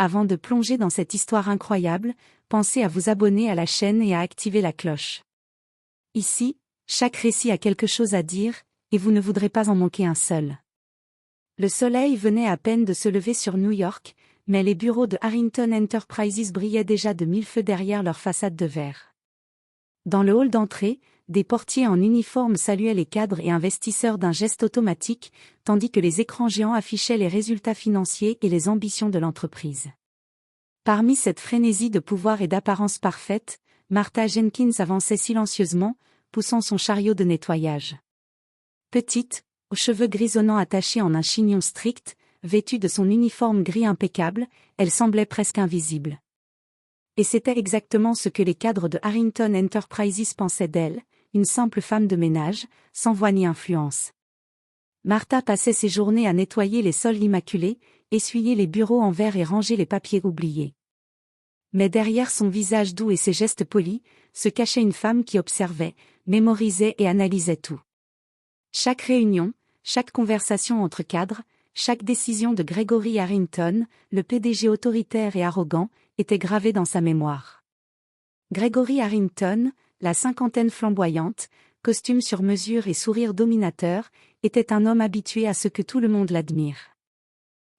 Avant de plonger dans cette histoire incroyable, pensez à vous abonner à la chaîne et à activer la cloche. Ici, chaque récit a quelque chose à dire, et vous ne voudrez pas en manquer un seul. Le soleil venait à peine de se lever sur New York, mais les bureaux de Harrington Enterprises brillaient déjà de mille feux derrière leur façade de verre. Dans le hall d'entrée, des portiers en uniforme saluaient les cadres et investisseurs d'un geste automatique, tandis que les écrans géants affichaient les résultats financiers et les ambitions de l'entreprise. Parmi cette frénésie de pouvoir et d'apparence parfaite, Martha Jenkins avançait silencieusement, poussant son chariot de nettoyage. Petite, aux cheveux grisonnants attachés en un chignon strict, vêtue de son uniforme gris impeccable, elle semblait presque invisible. Et c'était exactement ce que les cadres de Harrington Enterprises pensaient d'elle, une simple femme de ménage, sans voix ni influence. Martha passait ses journées à nettoyer les sols immaculés, essuyer les bureaux en verre et ranger les papiers oubliés. Mais derrière son visage doux et ses gestes polis, se cachait une femme qui observait, mémorisait et analysait tout. Chaque réunion, chaque conversation entre cadres, chaque décision de Gregory Harrington, le PDG autoritaire et arrogant, était gravée dans sa mémoire. Gregory Harrington, la cinquantaine flamboyante, costume sur mesure et sourire dominateur, était un homme habitué à ce que tout le monde l'admire.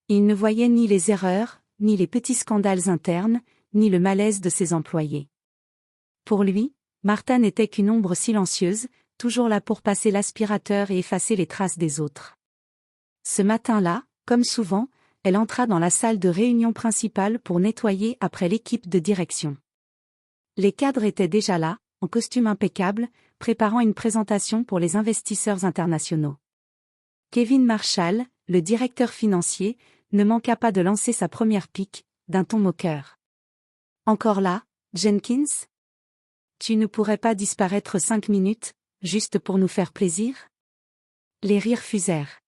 Il ne voyait ni les erreurs, ni les petits scandales internes, ni le malaise de ses employés. Pour lui, Martha n'était qu'une ombre silencieuse, toujours là pour passer l'aspirateur et effacer les traces des autres. Ce matin-là, comme souvent, elle entra dans la salle de réunion principale pour nettoyer après l'équipe de direction. Les cadres étaient déjà là, en costume impeccable, préparant une présentation pour les investisseurs internationaux. Kevin Marshall, le directeur financier, ne manqua pas de lancer sa première pique, d'un ton moqueur. « Encore là, Jenkins ? Tu ne pourrais pas disparaître 5 minutes, juste pour nous faire plaisir ?» Les rires fusèrent.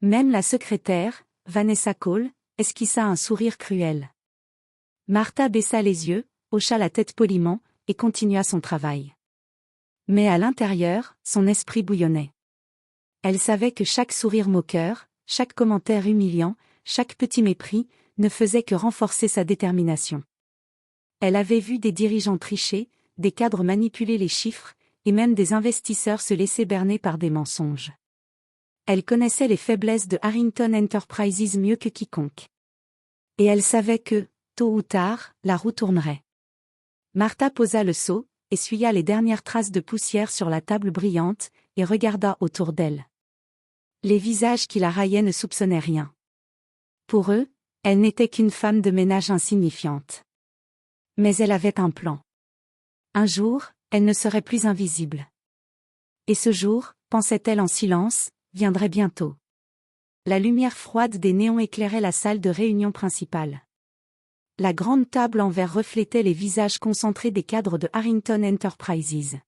Même la secrétaire, Vanessa Cole, esquissa un sourire cruel. Martha baissa les yeux, hocha la tête poliment, et continua son travail. Mais à l'intérieur, son esprit bouillonnait. Elle savait que chaque sourire moqueur, chaque commentaire humiliant, chaque petit mépris, ne faisait que renforcer sa détermination. Elle avait vu des dirigeants tricher, des cadres manipuler les chiffres, et même des investisseurs se laisser berner par des mensonges. Elle connaissait les faiblesses de Harrington Enterprises mieux que quiconque. Et elle savait que, tôt ou tard, la roue tournerait. Martha posa le seau, essuya les dernières traces de poussière sur la table brillante, et regarda autour d'elle. Les visages qui la raillaient ne soupçonnaient rien. Pour eux, elle n'était qu'une femme de ménage insignifiante. Mais elle avait un plan. Un jour, elle ne serait plus invisible. Et ce jour, pensait-elle en silence, viendrait bientôt. La lumière froide des néons éclairait la salle de réunion principale. La grande table en verre reflétait les visages concentrés des cadres de Harrington Enterprises.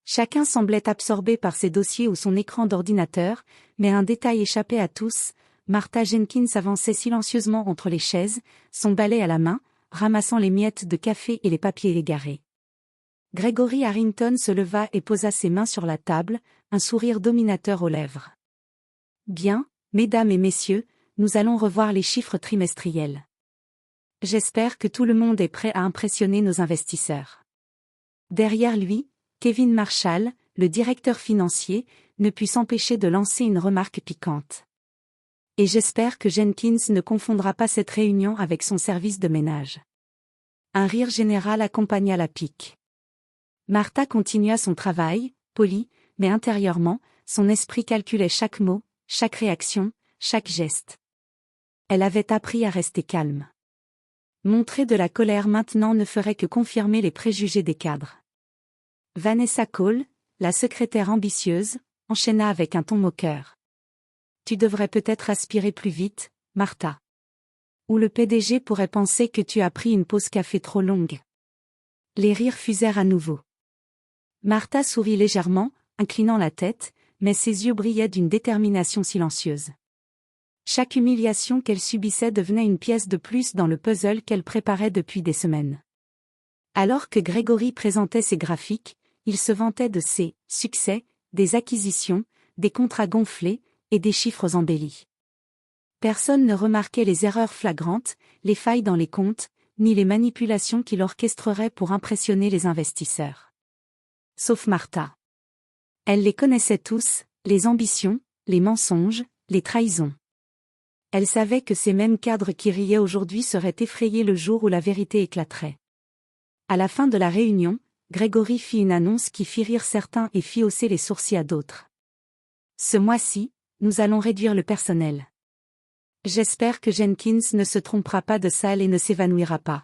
Chacun semblait absorbé par ses dossiers ou son écran d'ordinateur, mais un détail échappait à tous. Martha Jenkins avançait silencieusement entre les chaises, son balai à la main, ramassant les miettes de café et les papiers égarés. Gregory Harrington se leva et posa ses mains sur la table, un sourire dominateur aux lèvres. « Bien, mesdames et messieurs, nous allons revoir les chiffres trimestriels. J'espère que tout le monde est prêt à impressionner nos investisseurs. » Derrière lui, Kevin Marshall, le directeur financier, ne put s'empêcher de lancer une remarque piquante. « Et j'espère que Jenkins ne confondra pas cette réunion avec son service de ménage. » Un rire général accompagna la pique. Martha continua son travail, poli, mais intérieurement, son esprit calculait chaque mot, chaque réaction, chaque geste. Elle avait appris à rester calme. Montrer de la colère maintenant ne ferait que confirmer les préjugés des cadres. Vanessa Cole, la secrétaire ambitieuse, enchaîna avec un ton moqueur. « Tu devrais peut-être aspirer plus vite, Martha. Ou le PDG pourrait penser que tu as pris une pause café trop longue. » Les rires fusèrent à nouveau. Martha sourit légèrement, inclinant la tête, mais ses yeux brillaient d'une détermination silencieuse. Chaque humiliation qu'elle subissait devenait une pièce de plus dans le puzzle qu'elle préparait depuis des semaines. Alors que Gregory présentait ses graphiques, il se vantait de ses succès, des acquisitions, des contrats gonflés, et des chiffres embellis. Personne ne remarquait les erreurs flagrantes, les failles dans les comptes, ni les manipulations qu'il orchestrerait pour impressionner les investisseurs. Sauf Martha. Elle les connaissait tous, les ambitions, les mensonges, les trahisons. Elle savait que ces mêmes cadres qui riaient aujourd'hui seraient effrayés le jour où la vérité éclaterait. À la fin de la réunion, Gregory fit une annonce qui fit rire certains et fit hausser les sourcils à d'autres. Ce mois-ci, nous allons réduire le personnel. J'espère que Jenkins ne se trompera pas de salle et ne s'évanouira pas.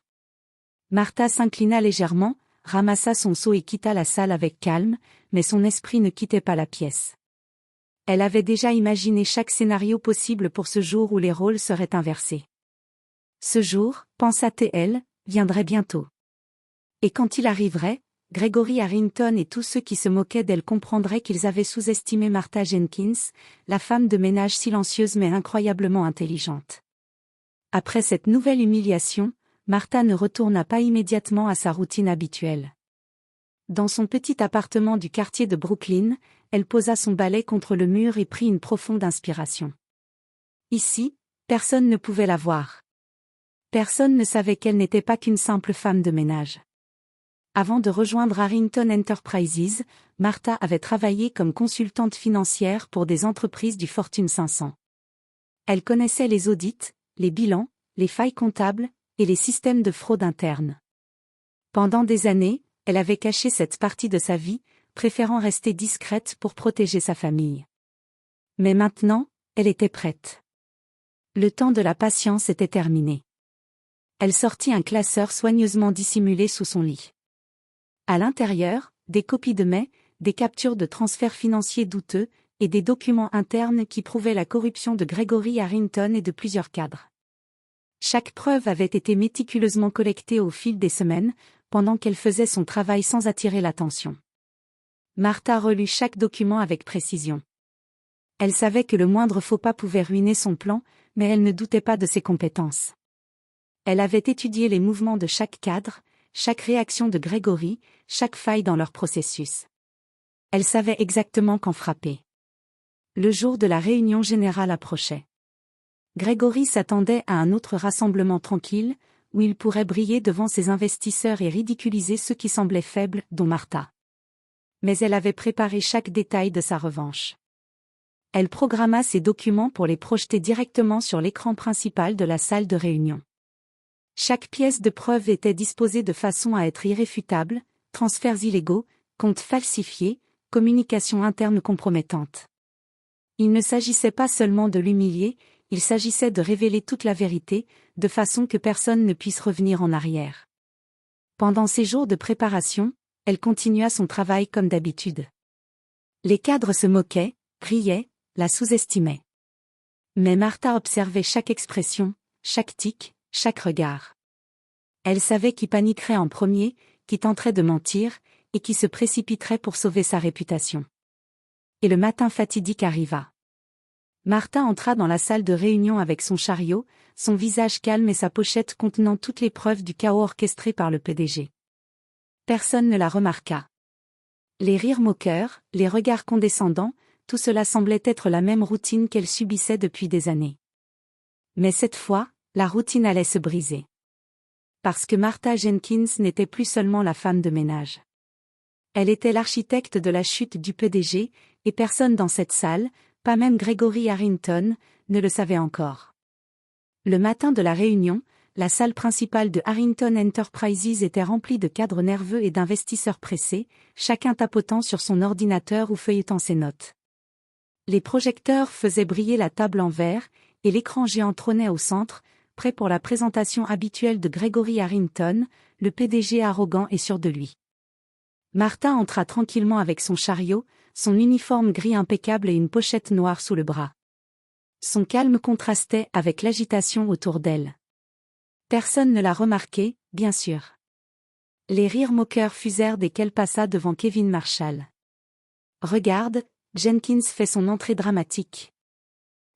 Martha s'inclina légèrement, ramassa son seau et quitta la salle avec calme, mais son esprit ne quittait pas la pièce. Elle avait déjà imaginé chaque scénario possible pour ce jour où les rôles seraient inversés. Ce jour, pensa-t-elle, viendrait bientôt. Et quand il arriverait, Gregory Harrington et tous ceux qui se moquaient d'elle comprendraient qu'ils avaient sous-estimé Martha Jenkins, la femme de ménage silencieuse mais incroyablement intelligente. Après cette nouvelle humiliation, Martha ne retourna pas immédiatement à sa routine habituelle. Dans son petit appartement du quartier de Brooklyn, elle posa son balai contre le mur et prit une profonde inspiration. Ici, personne ne pouvait la voir. Personne ne savait qu'elle n'était pas qu'une simple femme de ménage. Avant de rejoindre Harrington Enterprises, Martha avait travaillé comme consultante financière pour des entreprises du Fortune 500. Elle connaissait les audits, les bilans, les failles comptables, et les systèmes de fraude interne. Pendant des années, elle avait caché cette partie de sa vie, préférant rester discrète pour protéger sa famille. Mais maintenant, elle était prête. Le temps de la patience était terminé. Elle sortit un classeur soigneusement dissimulé sous son lit. À l'intérieur, des copies de mets, des captures de transferts financiers douteux, et des documents internes qui prouvaient la corruption de Gregory Harrington et de plusieurs cadres. Chaque preuve avait été méticuleusement collectée au fil des semaines, pendant qu'elle faisait son travail sans attirer l'attention. Martha relut chaque document avec précision. Elle savait que le moindre faux pas pouvait ruiner son plan, mais elle ne doutait pas de ses compétences. Elle avait étudié les mouvements de chaque cadre, chaque réaction de Gregory, chaque faille dans leur processus. Elle savait exactement quand frapper. Le jour de la réunion générale approchait. Gregory s'attendait à un autre rassemblement tranquille, où il pourrait briller devant ses investisseurs et ridiculiser ceux qui semblaient faibles, dont Martha. Mais elle avait préparé chaque détail de sa revanche. Elle programma ses documents pour les projeter directement sur l'écran principal de la salle de réunion. Chaque pièce de preuve était disposée de façon à être irréfutable, transferts illégaux, comptes falsifiés, communications internes compromettantes. Il ne s'agissait pas seulement de l'humilier, il s'agissait de révéler toute la vérité, de façon que personne ne puisse revenir en arrière. Pendant ces jours de préparation, elle continua son travail comme d'habitude. Les cadres se moquaient, riaient, la sous-estimaient. Mais Martha observait chaque expression, chaque tic, chaque regard. Elle savait qui paniquerait en premier, qui tenterait de mentir, et qui se précipiterait pour sauver sa réputation. Et le matin fatidique arriva. Martha entra dans la salle de réunion avec son chariot, son visage calme et sa pochette contenant toutes les preuves du chaos orchestré par le PDG. Personne ne la remarqua. Les rires moqueurs, les regards condescendants, tout cela semblait être la même routine qu'elle subissait depuis des années. Mais cette fois, la routine allait se briser. Parce que Martha Jenkins n'était plus seulement la femme de ménage. Elle était l'architecte de la chute du PDG, et personne dans cette salle, pas même Gregory Harrington, ne le savait encore. Le matin de la réunion, la salle principale de Harrington Enterprises était remplie de cadres nerveux et d'investisseurs pressés, chacun tapotant sur son ordinateur ou feuilletant ses notes. Les projecteurs faisaient briller la table en verre, et l'écran géant trônait au centre, prêt pour la présentation habituelle de Gregory Harrington, le PDG arrogant et sûr de lui. Martha entra tranquillement avec son chariot, son uniforme gris impeccable et une pochette noire sous le bras. Son calme contrastait avec l'agitation autour d'elle. Personne ne la remarquait, bien sûr. Les rires moqueurs fusèrent dès qu'elle passa devant Kevin Marshall. « Regarde, Jenkins fait son entrée dramatique. »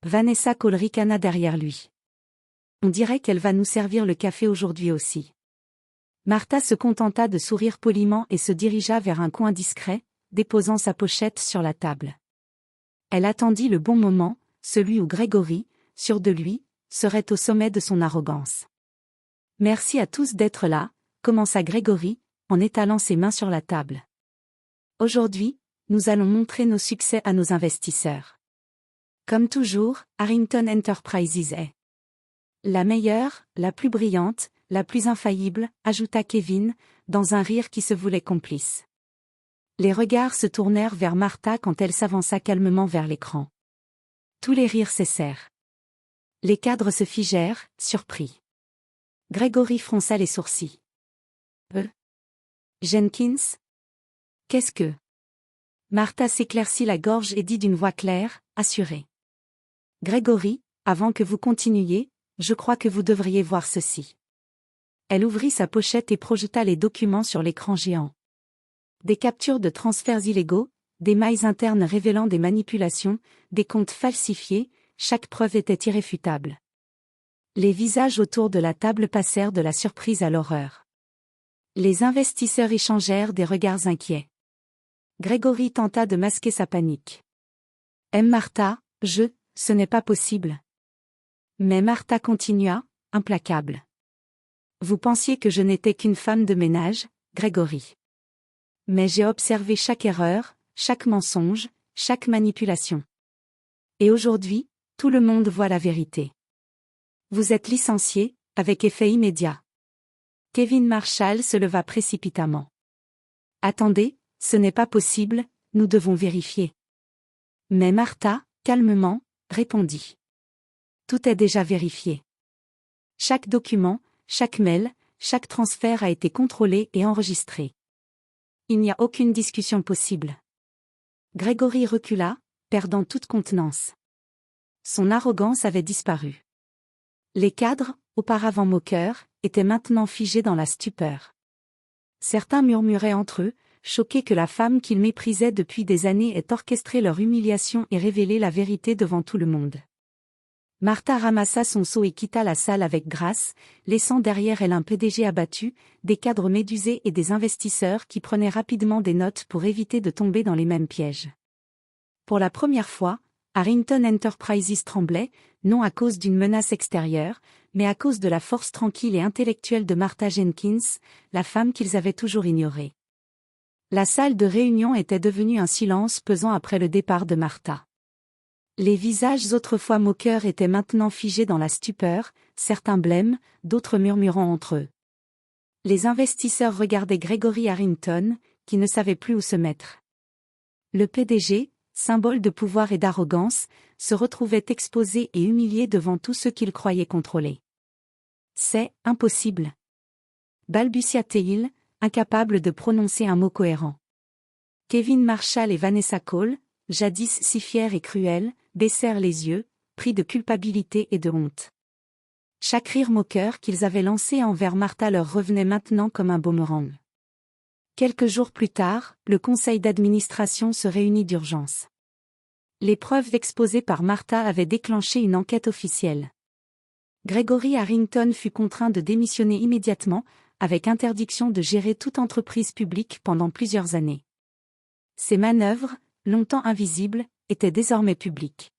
Vanessa Cole ricana derrière lui. « On dirait qu'elle va nous servir le café aujourd'hui aussi. » Martha se contenta de sourire poliment et se dirigea vers un coin discret, déposant sa pochette sur la table. Elle attendit le bon moment, celui où Gregory, sûr de lui, serait au sommet de son arrogance. Merci à tous d'être là, commença Gregory, en étalant ses mains sur la table. Aujourd'hui, nous allons montrer nos succès à nos investisseurs. Comme toujours, Harrington Enterprises est la meilleure, la plus brillante, la plus infaillible, ajouta Kevin, dans un rire qui se voulait complice. Les regards se tournèrent vers Martha quand elle s'avança calmement vers l'écran. Tous les rires cessèrent. Les cadres se figèrent, surpris. Gregory fronça les sourcils. Jenkins? Qu'est-ce que... Martha s'éclaircit la gorge et dit d'une voix claire, assurée. Gregory, avant que vous continuiez, je crois que vous devriez voir ceci. Elle ouvrit sa pochette et projeta les documents sur l'écran géant. Des captures de transferts illégaux, des mailles internes révélant des manipulations, des comptes falsifiés, chaque preuve était irréfutable. Les visages autour de la table passèrent de la surprise à l'horreur. Les investisseurs échangèrent des regards inquiets. Gregory tenta de masquer sa panique. Martha, ce n'est pas possible. Mais Martha continua, implacable. Vous pensiez que je n'étais qu'une femme de ménage, Gregory. Mais j'ai observé chaque erreur, chaque mensonge, chaque manipulation. Et aujourd'hui, tout le monde voit la vérité. Vous êtes licencié, avec effet immédiat. Kevin Marshall se leva précipitamment. Attendez, ce n'est pas possible, nous devons vérifier. Mais Martha, calmement, répondit. Tout est déjà vérifié. Chaque document, chaque mail, chaque transfert a été contrôlé et enregistré. Il n'y a aucune discussion possible. Gregory recula, perdant toute contenance. Son arrogance avait disparu. Les cadres, auparavant moqueurs, étaient maintenant figés dans la stupeur. Certains murmuraient entre eux, choqués que la femme qu'ils méprisaient depuis des années ait orchestré leur humiliation et révélé la vérité devant tout le monde. Martha ramassa son seau et quitta la salle avec grâce, laissant derrière elle un PDG abattu, des cadres médusés et des investisseurs qui prenaient rapidement des notes pour éviter de tomber dans les mêmes pièges. Pour la première fois, Harrington Enterprises tremblait, non à cause d'une menace extérieure, mais à cause de la force tranquille et intellectuelle de Martha Jenkins, la femme qu'ils avaient toujours ignorée. La salle de réunion était devenue un silence pesant après le départ de Martha. Les visages autrefois moqueurs étaient maintenant figés dans la stupeur, certains blêmes, d'autres murmurant entre eux. Les investisseurs regardaient Gregory Harrington, qui ne savait plus où se mettre. Le PDG, symbole de pouvoir et d'arrogance, se retrouvait exposé et humilié devant tous ceux qu'il croyait contrôler. « C'est impossible !» balbutia-t-il, incapable de prononcer un mot cohérent. Kevin Marshall et Vanessa Cole, jadis si fiers et cruels, baissèrent les yeux, pris de culpabilité et de honte. Chaque rire moqueur qu'ils avaient lancé envers Martha leur revenait maintenant comme un boomerang. Quelques jours plus tard, le conseil d'administration se réunit d'urgence. Les preuves exposées par Martha avaient déclenché une enquête officielle. Gregory Harrington fut contraint de démissionner immédiatement, avec interdiction de gérer toute entreprise publique pendant plusieurs années. Ses manœuvres, longtemps invisibles, étaient désormais publiques.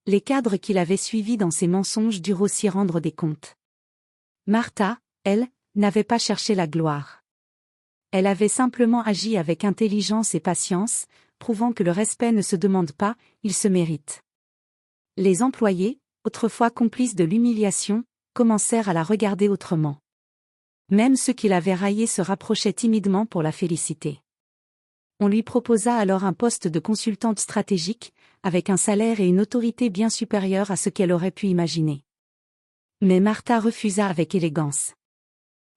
Les cadres qu'il avait suivis dans ses mensonges durent aussi rendre des comptes. Martha, elle, n'avait pas cherché la gloire. Elle avait simplement agi avec intelligence et patience, prouvant que le respect ne se demande pas, il se mérite. Les employés, autrefois complices de l'humiliation, commencèrent à la regarder autrement. Même ceux qui l'avaient raillée se rapprochaient timidement pour la féliciter. On lui proposa alors un poste de consultante stratégique, avec un salaire et une autorité bien supérieure à ce qu'elle aurait pu imaginer. Mais Martha refusa avec élégance.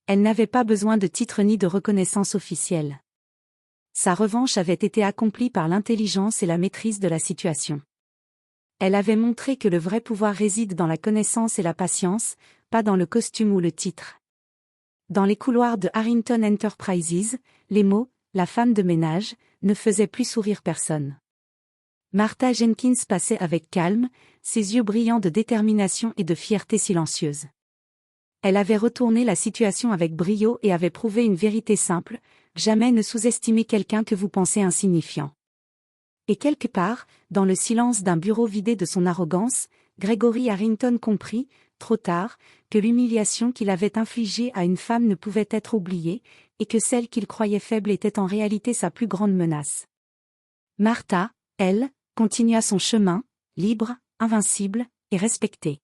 Elle n'avait pas besoin de titre ni de reconnaissance officielle. Sa revanche avait été accomplie par l'intelligence et la maîtrise de la situation. Elle avait montré que le vrai pouvoir réside dans la connaissance et la patience, pas dans le costume ou le titre. Dans les couloirs de Harrington Enterprises, les mots « la femme de ménage » ne faisaient plus sourire personne. Martha Jenkins passait avec calme, ses yeux brillants de détermination et de fierté silencieuse. Elle avait retourné la situation avec brio et avait prouvé une vérité simple, jamais ne sous-estimez quelqu'un que vous pensez insignifiant. Et quelque part, dans le silence d'un bureau vidé de son arrogance, Gregory Harrington comprit, trop tard, que l'humiliation qu'il avait infligée à une femme ne pouvait être oubliée, et que celle qu'il croyait faible était en réalité sa plus grande menace. Martha, elle, continua son chemin, libre, invincible, et respectée.